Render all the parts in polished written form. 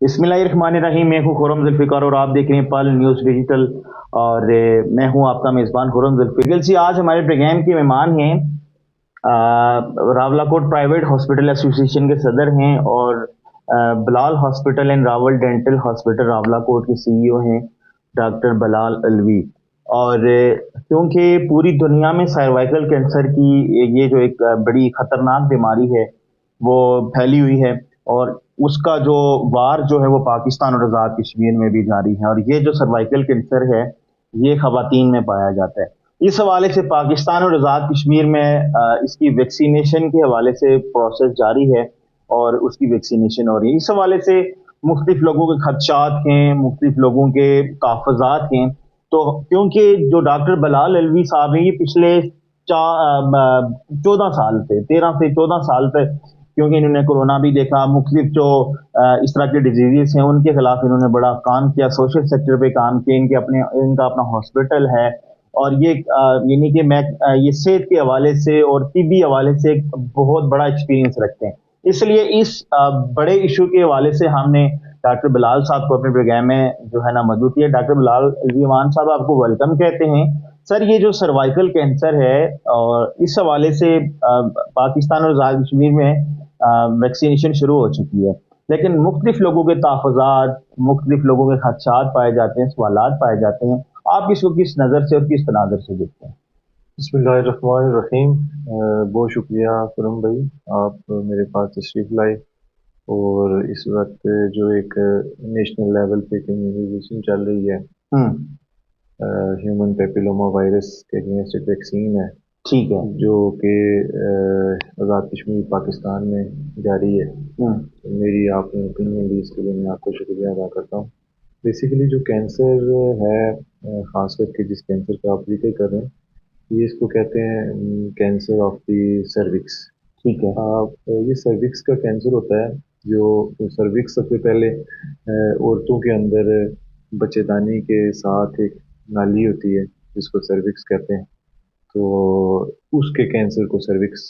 बिस्मिल्लाहिर्रहमानिर्रहीम। मैं हूँ खुर्रम जुल्फ़िकार और आप देख रहे हैं पल न्यूज़ डिजिटल। और मैं हूँ आपका मेज़बान खुर्रम जुल्फ़िकार जी। आज हमारे प्रोग्राम के मेहमान हैं रावलाकोट प्राइवेट हॉस्पिटल एसोसिएशन के सदर हैं और Bilal hospital and Rawal dental hospital Rawalakot के सीईओ हैं डॉक्टर बलाल अलवी। और क्योंकि पूरी दुनिया में सर्वाइकल कैंसर की ये जो एक बड़ी ख़तरनाक बीमारी है वो फैली हुई है और उसका जो वार जो है वो पाकिस्तान और आज़ाद कश्मीर में भी जारी है। और ये जो सर्वाइकल कैंसर है ये ख़वातीन में पाया जाता है। इस हवाले से पाकिस्तान और आज़ाद कश्मीर में इसकी वैक्सीनेशन के हवाले से प्रोसेस जारी है और उसकी वैक्सीनेशन हो रही है। इस हवाले से मुख्तलिफ लोगों के खदशात हैं, मुख्तलिफ लोगों के तहफ़्फ़ुज़ात हैं। तो क्योंकि जो डॉक्टर बलाल अलवी साहब हैं ये पिछले 14 साल से 13 से 14 साल तक, क्योंकि इन्होंने कोरोना भी देखा, मुख्तलिफ जो इस तरह के डिजीज़ हैं उनके खिलाफ इन्होंने बड़ा काम किया, सोशल सेक्टर पे काम किया। इनका अपना हॉस्पिटल है और ये यानी कि मैं ये सेहत के हवाले से और तिब्बी हवाले से एक बहुत बड़ा एक्सपीरियंस रखते हैं। इसलिए इस बड़े इशू के हवाले से हमने डॉक्टर बिलाल साहब को अपने प्रोग्राम में जो है ना मौजूद किया। डॉक्टर बिलाल अलवी साहब आपको वेलकम कहते हैं। सर, ये जो सर्वाइकल कैंसर है और इस हवाले से पाकिस्तान और आज़ाद कश्मीर में वैक्सीनेशन शुरू हो चुकी है, लेकिन मुख्तलिफ लोगों के तहफ़्फ़ुज़ात, मुख्तलिफ लोगों के खदशात पाए जाते हैं, सवालात पाए जाते हैं। आप इसको किस नज़र से और किस तनाज़र से देखते हैं? बिस्मिल्लाहिर्रहमानिर्रहीम। बहुत शुक्रिया खुरम भाई, आप मेरे पास तशरीफ़ लाए। और इस वक्त जो एक नेशनल लेवल पे इम्यूनाइजेशन चल रही है, ह्यूमन पेपिलोमा वायरस के अगेंस्ट एक वैक्सीन है, ठीक है, जो कि आज़ाद कश्मीर पाकिस्तान में जारी है। तो मेरी आपने ओपिनियन दी, इसके लिए मैं आपको शुक्रिया अदा करता हूँ। बेसिकली जो कैंसर है, ख़ास करके जिस कैंसर का आप जिक्र कर रहे हैं, ये इसको कहते हैं कैंसर ऑफ द सर्विक्स। ठीक है, ये सर्विक्स का कैंसर होता है। जो सर्विक्स सबसे पहले औरतों के अंदर बच्चेदानी के साथ एक नाली होती है जिसको सर्विक्स कहते हैं। तो उसके कैंसर को सर्विक्स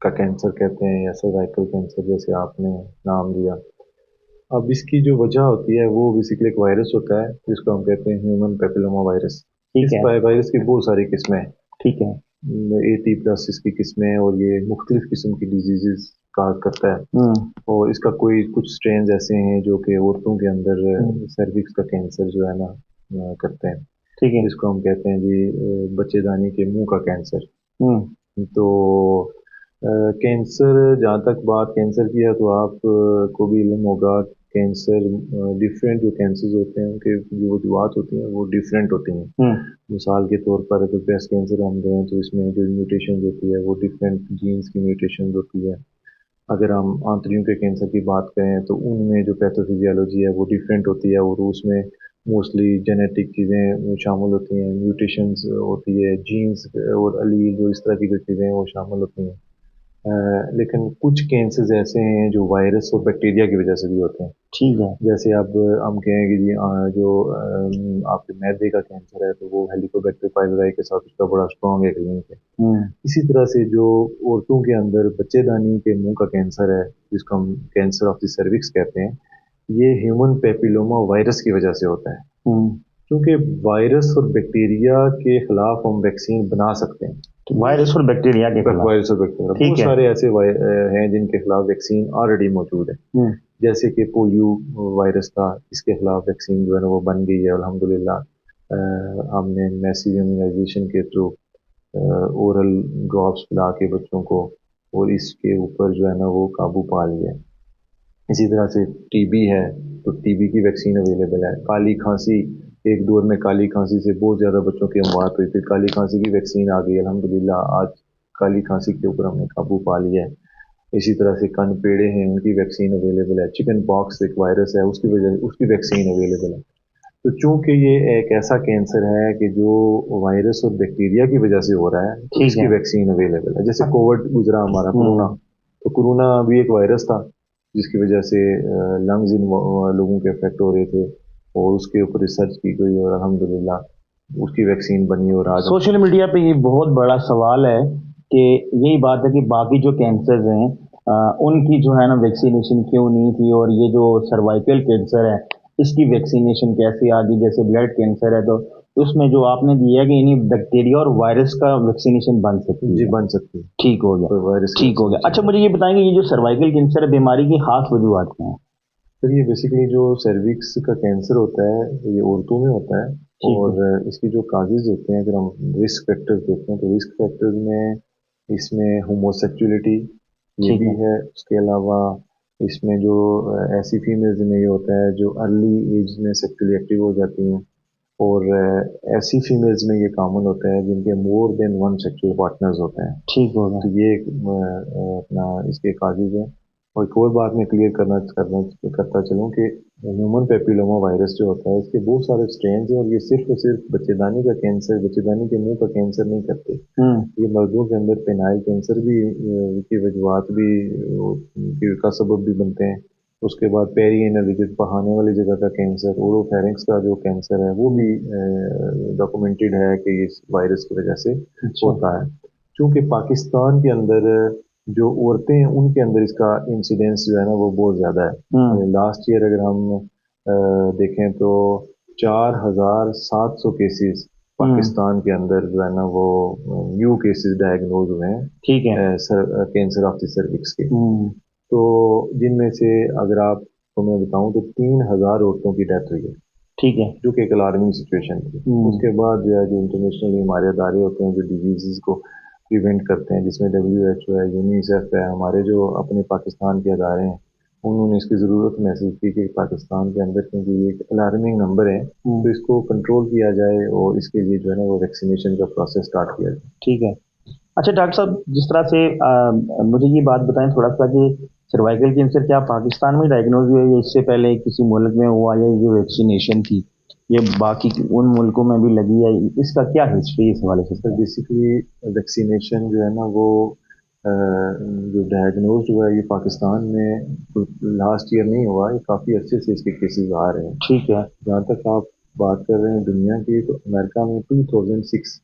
का कैंसर कहते हैं, या सर्वाइकल कैंसर जैसे आपने नाम दिया। अब इसकी जो वजह होती है वो बेसिकली एक वायरस होता है जिसको हम कहते हैं ह्यूमन पेपिलोमा वायरस। इस वायरस की बहुत सारी किस्में हैं, ठीक है, 80+ इसकी किस्में हैं और ये मुख्तलिफ किस्म की डिजीज़ का करता है। और इसका कोई कुछ स्ट्रेन ऐसे हैं जो कि औरतों के अंदर सर्विक्स का कैंसर जो है ना करते हैं, ठीक है, जिसको हम कहते हैं जी बच्चेदानी के मुंह का कैंसर। तो कैंसर, जहाँ तक बात कैंसर की है, तो आप को भी इल्म होगा कैंसर डिफरेंट जो कैंसर होते हैं उनके जो वजूहत होती हैं वो डिफरेंट होती हैं। मिसाल के तौर पर अगर ब्रेस्ट कैंसर हम दें तो इसमें जो म्यूटेशन होती है वो डिफरेंट जीन्स की म्यूटेशन होती है। अगर हम आंतड़ियों के कैंसर की बात करें तो उनमें जो पैथोफिजियोलॉजी है वो डिफरेंट होती है और उसमें मोस्टली जेनेटिक चीज़ें शामिल होती हैं, म्यूटेशंस होती है, जीन्स और अलील जो इस तरह की जो चीज़ें हैं वो शामिल होती हैं। लेकिन कुछ कैंसर्स ऐसे हैं जो वायरस और बैक्टीरिया की वजह से भी होते हैं। ठीक है, जैसे अब हम कहें कि जी जो आपके मैदे का कैंसर है तो वो हेलिकोबैक्टर पाइलोरी के साथ उसका बड़ा स्ट्रॉन्ग एक लिंक है। इसी तरह से जो औरतों के अंदर बच्चेदानी के मुंह का कैंसर है जिसको हम कैंसर ऑफ द सर्विक्स कहते हैं, ये ह्यूमन पेपिलोमा वायरस की वजह से होता है। क्योंकि वायरस और बैक्टीरिया के खिलाफ हम वैक्सीन बना सकते हैं। वायरस और बैक्टीरिया के खिलाफ, वायरस और बैक्टीरिया बहुत सारे ऐसे हैं जिनके खिलाफ वैक्सीन ऑलरेडी मौजूद है। जैसे कि पोलियो वायरस था, इसके खिलाफ वैक्सीन जो है ना वो बन गई है अल्हम्दुलिल्लाह। हमने मैसिव इम्यूनाइजेशन के थ्रू ओरल ड्रॉप्स पिला के बच्चों को और इसके ऊपर जो है ना वो काबू पा लिया है। इसी तरह से टीबी है तो टीबी की वैक्सीन अवेलेबल है। काली खांसी, एक दौर में काली खांसी से बहुत ज़्यादा बच्चों की अमवात हुई, फिर काली खांसी की वैक्सीन आ गई अल्हम्दुलिल्लाह। आज काली खांसी के ऊपर हमने काबू पा लिया है। इसी तरह से कन पेड़े हैं उनकी वैक्सीन अवेलेबल है। चिकन पॉक्स एक वायरस है उसकी वैक्सीन अवेलेबल है। तो चूंकि ये एक ऐसा कैंसर है कि जो वायरस और बैक्टीरिया की वजह से हो रहा है तो इसकी वैक्सीन अवेलेबल है। जैसे कोविड गुजरा हमारा कोरोना, तो कोरोना भी एक वायरस था जिसकी वजह से लंग्स लोगों के अफेक्ट हो रहे थे और उसके ऊपर रिसर्च की गई और अल्हम्दुलिल्लाह उसकी वैक्सीन बनी। और आज सोशल मीडिया पे ये बहुत बड़ा सवाल है कि यही बात है कि बाकी जो कैंसर हैं उनकी जो है ना वैक्सीनेशन क्यों नहीं थी, और ये जो सर्वाइकल कैंसर है इसकी वैक्सीनेशन कैसे आ गई, जैसे ब्लड कैंसर है तो उसमें जो आपने दिया कि इन्हीं बैक्टीरिया और वायरस का वैक्सीनेशन बन सकती जी है। बन सकती है, ठीक हो गया, कोई वायरस की ठीक हो गया। अच्छा वैक्सीनेशन। मुझे ये बताएंगे, ये जो सर्वाइकल कैंसर है बीमारी की खास वजूहत क्या है? सर ये बेसिकली जो सर्विक्स का कैंसर होता है ये औरतों में होता है, ठीक है। और इसकी जो काजेज होते हैं, अगर हम रिस्क फैक्टर्स देखते हैं तो रिस्क फैक्टर्स में इसमें होमोसेक्सुअलिटी ये ठीक भी है। है। उसके अलावा इसमें जो ऐसी फीमेल्स में ये होता है जो अर्ली एज में सेक्सुअली एक्टिव हो जाती हैं, और ऐसी फीमेल्स में ये कॉमन होता है जिनके more than one sexual partners होते हैं। ठीक हो गया। तो ये एक, अपना इसके काजेज हैं। और एक और बात मैं क्लियर करता चलूँ कि ह्यूमन पेपिलोमा वायरस जो होता है इसके बहुत सारे स्ट्रेन हैं, और ये सिर्फ और सिर्फ बच्चेदानी का कैंसर, बच्चेदानी के मुंह का कैंसर नहीं करते। ये मर्दों के अंदर पेनाइल कैंसर भी की वजूहत भी का सबब भी बनते हैं। उसके बाद पेरिएनल जो पहाने वाली जगह का कैंसर, ओरोफेरिंक्स का जो कैंसर है वो भी डॉक्यूमेंटेड है कि इस वायरस की वजह से अच्छा। होता है। क्योंकि पाकिस्तान के अंदर जो औरतें हैं उनके अंदर इसका इंसिडेंस जो है ना वो बहुत ज़्यादा है। लास्ट ईयर अगर हम देखें तो 4,700 केसेस पाकिस्तान के अंदर जो है ना वो न्यू केसेस डायग्नोज हुए हैं, ठीक है। कैंसर ऑफ द सर्विक्स के। तो जिनमें से अगर आपको मैं बताऊं तो 3,000 औरतों की डेथ हुई है, ठीक है। जो कि एक अलार्मिंग सिचुएशन थी। उसके बाद जो है जो इंटरनेशनली हमारे अदारे होते हैं जो डिजीज़ को प्रिवेंट करते हैं, जिसमें WHO है, यूनिसेफ है, हमारे जो अपने पाकिस्तान के अदारे हैं, उन्होंने इसकी ज़रूरत महसूस की कि पाकिस्तान के अंदर क्योंकि ये एक अलार्मिंग नंबर है तो इसको कंट्रोल किया जाए, और इसके लिए जो है ना वो वैक्सीनेशन का प्रोसेस स्टार्ट किया जाए। ठीक है। अच्छा डॉक्टर साहब, जिस तरह से मुझे ये बात बताएं थोड़ा सा कि सर्वाइकल कैंसर क्या पाकिस्तान में डायग्नोज हुआ है या इससे पहले किसी मुल्क में हुआ, या ये जो वैक्सीनेशन थी ये बाकी उन मुल्कों में भी लगी है, इसका क्या हिस्ट्री इस हवाले से सर बताएं? बेसिकली वैक्सीनेशन जो है ना वो जो डायग्नोज हुआ है ये पाकिस्तान में लास्ट ईयर नहीं हुआ, ये काफ़ी अच्छे से इसके केसेस आ रहे हैं। ठीक है। जहाँ तक आप बात कर रहे हैं दुनिया की, तो अमेरिका में 2006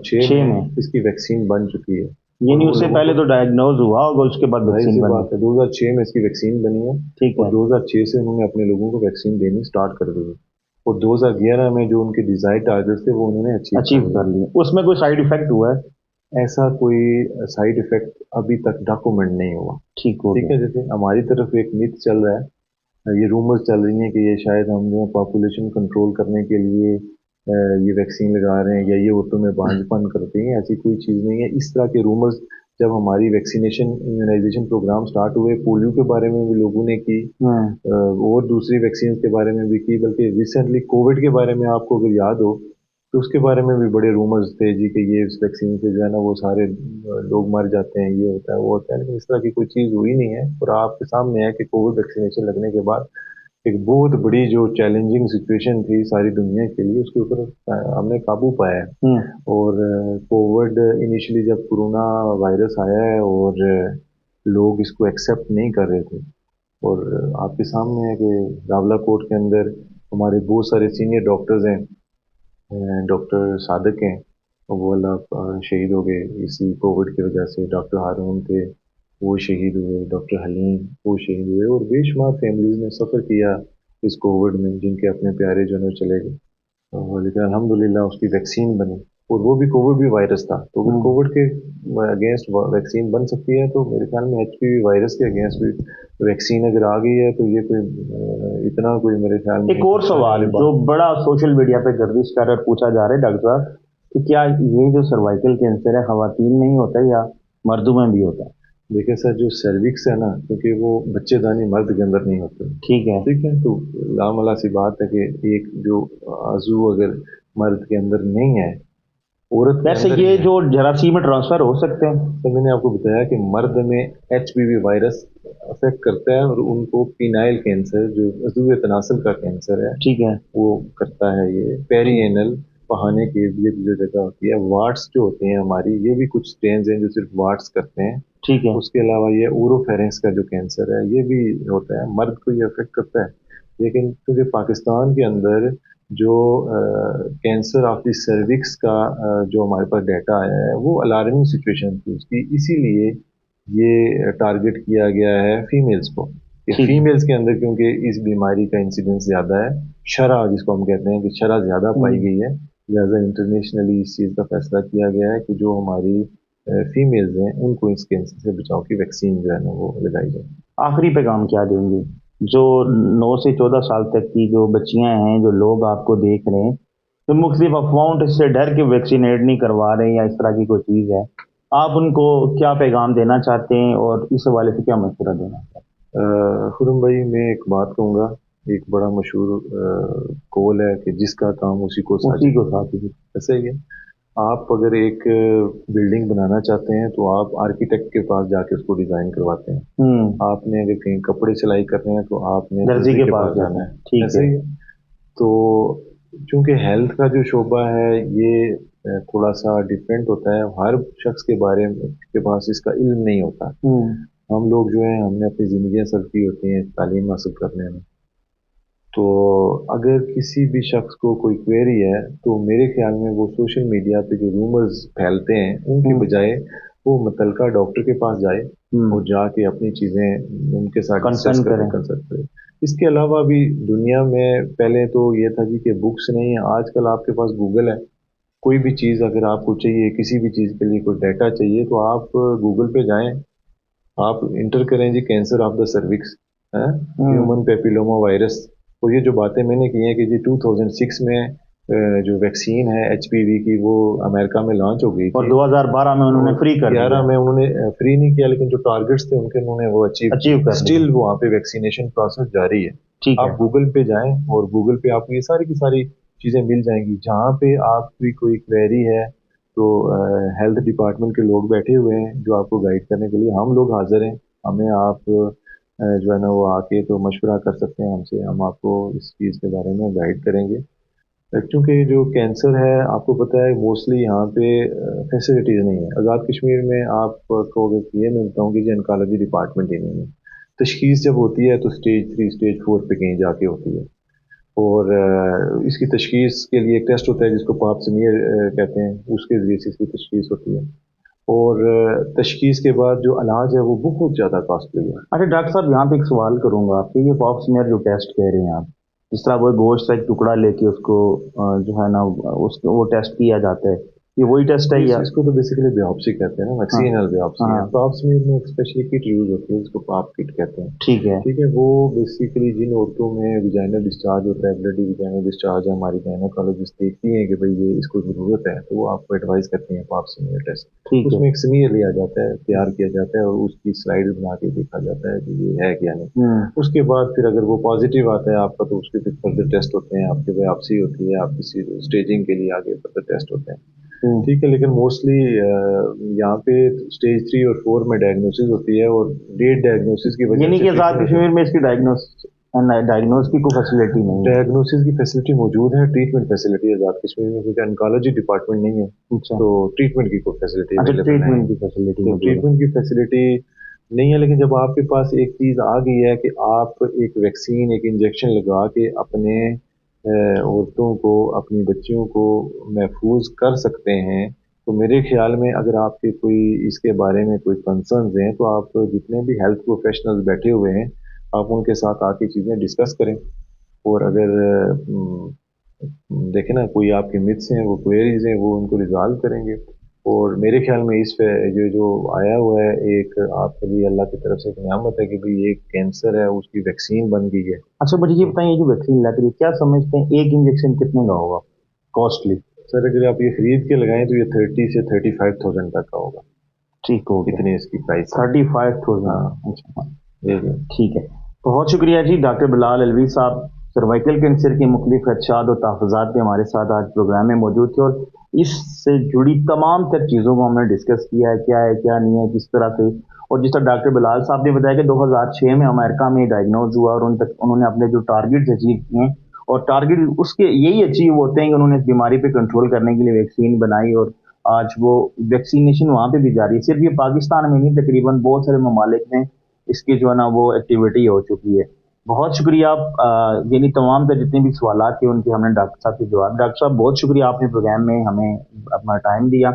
6 में में इसकी वैक्सीन बन चुकी है। ये और नहीं, वो उससे लोगों पहले को, तो डायग्नोज हुआ होगा उसके बाद जाहिर वैक्सीन सी बनी। बात है, 2006 में इसकी वैक्सीन बनी है, ठीक और है। 2006 से उन्होंने अपने लोगों को वैक्सीन देनी स्टार्ट कर दी है। और 2011 में जो उनके डिजायर्ड टारगेट्स थे वो उन्होंने अचीव अचीव कर कर लिए। लिए, उसमें कोई साइड इफेक्ट हुआ है? ऐसा कोई साइड इफेक्ट अभी तक डॉक्यूमेंट नहीं हुआ। ठीक हो ठीक गया। है, जैसे हमारी तरफ एक मिथ चल रहा है, ये रूमर्स चल रही हैं कि ये शायद हम जो पॉपुलेशन कंट्रोल करने के लिए ये वैक्सीन लगा रहे हैं, या ये औरतों में बांझपन करते हैं। ऐसी कोई चीज़ नहीं है। इस तरह के रूमर्स जब हमारी वैक्सीनेशन इम्यूनाइजेशन प्रोग्राम स्टार्ट हुए, पोलियो के बारे में भी लोगों ने की, और दूसरी वैक्सीन के बारे में भी की, बल्कि रिसेंटली कोविड के बारे में आपको अगर याद हो तो उसके बारे में भी बड़े रूमर्स थे जी कि ये इस वैक्सीन से जो है ना वो सारे लोग मर जाते हैं, ये होता है वो होता है। लेकिन इस तरह की कोई चीज़ हुई नहीं है, और आपके सामने है कि कोविड वैक्सीनेशन लगने के बाद एक बहुत बड़ी जो चैलेंजिंग सिचुएशन थी सारी दुनिया के लिए, उसके ऊपर हमने काबू पाया है। और कोविड इनिशियली जब कोरोना वायरस आया है, और लोग इसको एक्सेप्ट नहीं कर रहे थे, और आपके सामने है कि रावला कोर्ट के अंदर हमारे बहुत सारे सीनियर डॉक्टर्स हैं, डॉक्टर सादक हैं, वो अल्लाह शहीद हो गए इसी कोविड की वजह से। डॉक्टर हारून थे, वो शहीद हुए, डॉक्टर हलीम वो शहीद हुए, और बेशुमार फैमिलीज ने सफ़र किया इस कोविड में, जिनके अपने प्यारे जो है चले गए। लेकिन अल्हम्दुलिल्लाह उसकी वैक्सीन बनी, और वो भी कोविड भी वायरस था। तो अगर कोविड के अगेंस्ट वैक्सीन बन सकती है तो मेरे ख्याल में HPV वायरस के अगेंस्ट भी वैक्सीन अगर आ गई है तो ये कोई इतना कोई मेरे ख्याल में एक और सवाल जो बड़ा सोशल मीडिया पे गर्दिश कर रहा है, पूछा जा रहा है डॉक्टर साहब कि क्या ये जो सर्वाइकल कैंसर है खवातीन में ही होता है या मर्दों में भी होता है? देखिए सर, जो सर्विक्स है ना, क्योंकि वो बच्चेदानी मर्द के अंदर नहीं होते। ठीक है। ठीक है, तो लामला सी बात है कि एक जो आजू अगर मर्द के अंदर नहीं है, औरत के वैसे अंदर ये ही है। जो जरासीम में ट्रांसफर हो सकते हैं? तो मैंने आपको बताया कि मर्द में HPV वायरस अफेक्ट करता है, और उनको पीनाइल कैंसर जो अज़ूय तनासल का कैंसर है ठीक है। वो करता है। ये पेरिएनल पहाने के लिए जो जगह होती है, वार्ड्स जो होते हैं हमारी, ये भी कुछ स्टेन्स हैं जो सिर्फ वार्ड्स करते हैं। ठीक है। उसके अलावा ये ओरोफेरेंक्स का जो कैंसर है ये भी होता है, मर्द को ये अफेक्ट करता है। लेकिन क्योंकि पाकिस्तान के अंदर जो कैंसर ऑफ द सर्विक्स का जो हमारे पास डाटा आया है वो अलार्मिंग सिचुएशन थी उसकी, इसीलिए یہ ٹارگٹ کیا گیا ہے فیمیلز کو کہ فیمیلز کے اندر کیونکہ اس بیماری کا انسیڈنس زیادہ ہے، شرح جس کو ہم کہتے ہیں کہ شرح زیادہ پائی گئی ہے، لہٰذا انٹرنیشنلی اس چیز کا فیصلہ کیا گیا ہے کہ جو ہماری فیمیلز ہیں ان کو اس کینسر سے بچاؤ کی ویکسین جو ہے نا وہ لگائی جائے۔ آخری پیغام کیا دیں گے جو 9 سے 14 سال تک کی جو بچیاں ہیں، جو لوگ آپ کو دیکھ رہے ہیں، جو مختلف افواہوں سے ڈر کے ویکسینیٹ نہیں کروا رہے یا اس طرح کی کوئی چیز ہے، آپ ان کو کیا پیغام دینا چاہتے ہیں اور اس حوالے سے کیا مشورہ دینا چاہتے ہیں؟ خرم بھائی میں ایک بات کہوں گا، ایک بڑا مشہور قول ہے کہ جس کا کام اسی کو ساتھی، ایسا ہی ہے۔ آپ اگر ایک بلڈنگ بنانا چاہتے ہیں تو آپ آرکیٹیکٹ کے پاس جا کے اس کو ڈیزائن کرواتے ہیں، آپ نے اگر کہیں کپڑے سلائی کرنے ہیں تو آپ نے درزی کے پاس جانا ہے، ایسے ہی ہے۔ تو چونکہ ہیلتھ کا جو شعبہ ہے یہ تھوڑا سا ڈفرینٹ ہوتا ہے، ہر شخص کے بارے میں کے پاس اس کا علم نہیں ہوتا۔ ہم لوگ جو ہیں ہم نے اپنی زندگیاں صرف کی ہوتی ہیں تعلیم حاصل کرنے میں، تو اگر کسی بھی شخص کو کوئی کوئری ہے تو میرے خیال میں وہ سوشل میڈیا پہ جو رومرز پھیلتے ہیں ان کے بجائے وہ متعلقہ ڈاکٹر کے پاس جائے اور جا کے اپنی چیزیں ان کے ساتھ کنسلٹ کرے۔ اس کے علاوہ بھی دنیا میں پہلے تو یہ تھا جی کہ بکس نہیں ہیں، آج کل آپ کے پاس گوگل ہے، کوئی بھی چیز اگر آپ کو چاہیے، کسی بھی چیز کے لیے کوئی ڈیٹا چاہیے تو آپ گوگل پہ جائیں، آپ انٹر کریں جی cancer of the cervix, human papilloma virus, اور یہ جو باتیں میں نے کی ہیں کہ جی 2006 میں جو ویکسین ہے ایچ پی وی کی وہ امریکہ میں لانچ ہو گئی اور 2012 میں انہوں نے فری کر دیا، 2011 میں انہوں نے فری نہیں کیا لیکن جو ٹارگٹس تھے ان کے انہوں نے وہ اچیو کر اسٹل وہاں پہ ویکسینیشن پروسیس جاری ہے۔ آپ گوگل پہ جائیں اور گوگل پہ آپ کو یہ ساری کی ساری چیزیں مل جائیں گی، جہاں پہ آپ کی کوئی کویری ہے تو ہیلتھ ڈپارٹمنٹ کے لوگ بیٹھے ہوئے ہیں جو آپ کو گائیڈ کرنے کے لیے، ہم لوگ حاضر ہیں، ہمیں آپ جو ہے نا وہ آ کے تو مشورہ کر سکتے ہیں ہم سے، ہم آپ کو اس چیز کے بارے میں گائیڈ کریں گے۔ کیونکہ جو کینسر ہے آپ کو پتہ ہے موسٹلی یہاں پہ فیسلٹیز نہیں ہیں، آزاد کشمیر میں آپ کو یہ میں بتاؤں کہ جی انکالوجی ڈپارٹمنٹ ہی نہیں ہے، تشخیص جب ہوتی ہے تو اسٹیج 3 اسٹیج 4 پہ کہیں جا کے ہوتی ہے، اور اس کی تشخیص کے لیے ایک ٹیسٹ ہوتا ہے جس کو پاپ سمیئر کہتے ہیں، اس کے ذریعے سے اس کی تشخیص ہوتی ہے، اور تشخیص کے بعد جو علاج ہے وہ بہت زیادہ کاسٹلی ہے۔ اچھا ڈاکٹر صاحب یہاں پہ ایک سوال کروں گا آپ سے، یہ پاپ سمیئر جو ٹیسٹ کہہ رہے ہیں آپ، جس طرح وہ گوشت کا ایک ٹکڑا لے کے اس کو جو ہے نا وہ ٹیسٹ کیا جاتا ہے، یہ وہی ٹیسٹ ہے یا اس کو تو بیسیکلی بیوپسی کہتے ہیں نا، ویکسینل بیوپسی ہے۔ پاپ سمیئر میں ایک اسپیشلی کٹ یوز ہوتی ہے جس کو پاپ کٹ کہتے ہیں، ٹھیک ہے، وہ بیسیکلی جن عورتوں میں ویجائنل ڈسچارج ہوتا ہے، بلڈی ویجائنل ڈسچارج ہے، ہماری گائنیکالوجسٹ دیکھتی ہیں کہ بھئی یہ اس کو ضرورت ہے تو وہ آپ کو ایڈوائز کرتے ہیں پاپ سمیئر ٹیسٹ، اس میں ایک سمیئر لیا جاتا ہے، تیار کیا جاتا ہے اور اس کی سلائڈ بنا کے دیکھا جاتا ہے کہ یہ ہے کیا نہیں، اس کے بعد پھر اگر وہ پازیٹیو آتا ہے آپ کا تو اس کے پھر فردر ٹیسٹ ہوتے ہیں، آپ کی بیوپسی ہوتی ہے، آپ کی اسٹیجنگ کے لیے آگے فردر ٹیسٹ ہوتے ہیں، ٹھیک ہے۔ لیکن موسٹلی یہاں پہ اسٹیج 3 اور 4 میں ڈائگنوسس ہوتی ہے اور لیٹ ڈائگنوسس کی وجہ سے، یعنی کہ آزاد کشمیر میں اس کی ڈائگنوس کی کوئی فیسلٹی نہیں ہے؟ ڈائگنوسس کی فیسلٹی موجود ہے، ٹریٹمنٹ فیسلٹی آزاد کشمیر میں کیونکہ انکالوجی ڈپارٹمنٹ نہیں ہے تو ٹریٹمنٹ کی کوئی فیسلٹی ٹریٹمنٹ کی فیسلٹی نہیں ہے، لیکن جب آپ کے پاس ایک چیز آ گئی ہے کہ آپ ایک ویکسین ایک انجیکشن لگا کے اپنے عورتوں کو اپنی بچیوں کو محفوظ کر سکتے ہیں تو میرے خیال میں اگر آپ کے کوئی اس کے بارے میں کوئی کنسرنز ہیں تو آپ جتنے بھی ہیلتھ پروفیشنلز بیٹھے ہوئے ہیں آپ ان کے ساتھ آ کے چیزیں ڈسکس کریں، اور اگر دیکھیں نا کوئی آپ کے متس ہیں وہ کوئریز ہیں وہ ان کو ریزالو کریں گے، اور میرے خیال میں اس پہ جو آیا ہوا ہے ایک آپ کے لیے اللہ کی طرف سے ایک نعمت ہے کہ بھئی ایک کینسر ہے اس کی ویکسین بن گئی ہے۔ اچھا مجھے یہ بتائیں، یہ جو ویکسین لگ رہی ہے کیا سمجھتے ہیں ایک انجیکشن کتنے کا ہوگا کاسٹلی؟ سر اگر آپ یہ خرید کے لگائیں تو یہ 30 سے 35,000 تک کا ہوگا۔ ٹھیک ہوگا، اتنی اس کی پرائس 35,000۔ ٹھیک ہے، بہت شکریہ جی ڈاکٹر بلال الوی صاحب، سروائکل کینسر کے مختلف خدشات اور تحفظات کے ہمارے ساتھ آج پروگرام میں موجود تھے، اور اس سے جڑی تمام تر چیزوں کو ہم نے ڈسکس کیا ہے، کیا ہے کیا نہیں ہے، کس طرح سے، اور جس طرح ڈاکٹر بلال صاحب نے بتایا کہ 2006 میں امریکہ میں ڈائگنوز ہوا اور انہوں نے اپنے جو ٹارگیٹس اچیو کیے ہیں، اور ٹارگیٹ اس کے یہی اچیو ہوتے ہیں کہ انہوں نے اس بیماری پہ کنٹرول کرنے کے لیے ویکسین بنائی، اور آج وہ ویکسینیشن وہاں پہ بھی جاری ہے، صرف یہ پاکستان میں نہیں تقریباً بہت سارے ممالک میں اس کی جو ہے نا وہ ایکٹیویٹی ہو چکی ہے۔ بہت شکریہ آپ، یعنی تمام تر جتنے بھی سوالات تھے ان کے ہم نے ڈاکٹر صاحب سے جواب، ڈاکٹر صاحب بہت شکریہ، آپ نے پروگرام میں ہمیں اپنا ٹائم دیا۔